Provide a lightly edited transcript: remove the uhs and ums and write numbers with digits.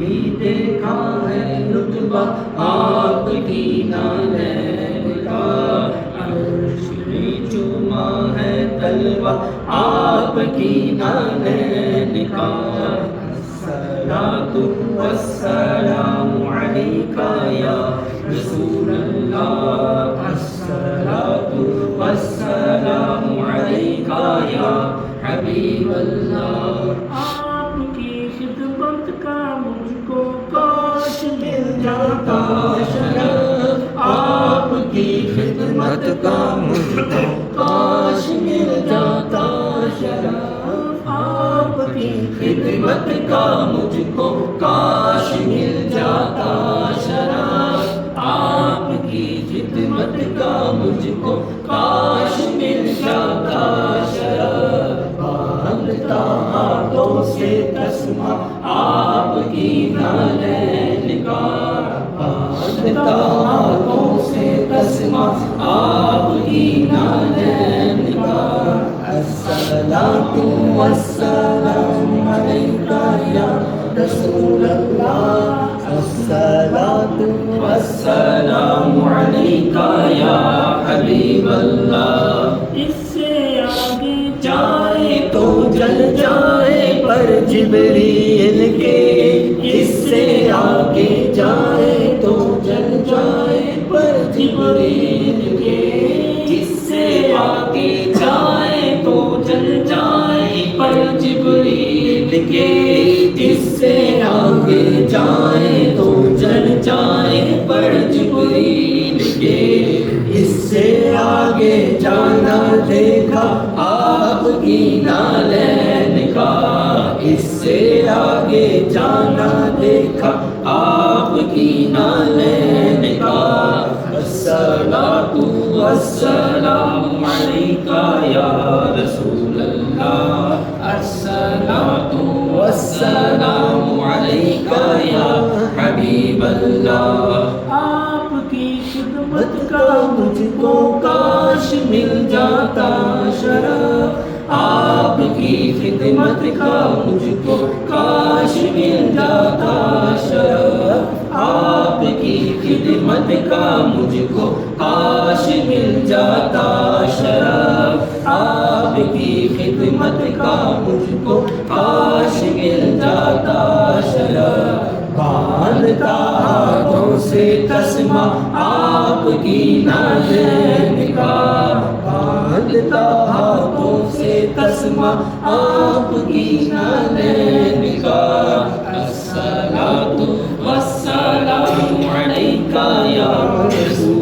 بھی دیکھا ہے رتبہ آپ کی نالین کا، عرش میں چوما ہے طلبہ آپ کی نالین کا، الصلاۃ والسلام علیک یا رسول اللہ، الصلاۃ والسلام علیک یا حبیب اللہ۔ آپ کی خدمت کا مجھ کو کاش مل جاتا شرف، آپ کی خدمت کا مجھ کو کاش مل جاتا شرف، آپ کی خدمت کا مجھ کو کاش مل جاتا شرف، آپ کی خدمت کا مجھ کو کاش مل جاتا شرف، باندھتا ہاتھوں سے تسمہ آپ کی نالین کا، باندھتا ہاتھوں سے تسمہ آپ کی نالین کا، الصلاۃ والسلام علیک یا رسول اللہ، الصلاۃ والسلام علیک یا حبیب اللہ۔ اس سے آگے جائے تو جل جائے پر جبریل کے، اس سے آگے جائے تو جل جائے پر جبریل کے، اس سے آگے جائے تو جل جائے پر جبریل کے، اس سے آگے جائے تو جل جائے پر جبریل کے، اس سے آگے جانا دیکھا آپ کی نالین کا، اس سے آگے جانا دیکھا آپ کی نالین کا، الصلاۃ والسلام علیک یا رسول اللہ، الصلاۃ والسلام علیک یا حبیب اللہ۔ آپ کی خدمت کا مجھ کو کاش مل جاتا شرف، آپ کی خدمت کا مجھ کو کاش مل جاتا شرف، آپ کی خدمت کا مجھ کو کاش مل جاتا شرف، آپ کی خدمت کا مجھ کو کاش مل جاتا شرف، باندھتا ہاتھوں سے تسمہ آپ کی نالین کا، باندھتا ہاتھوں سے تسمہ آپ کی نالین کا، الصلاۃ والسلام علیک یا رسول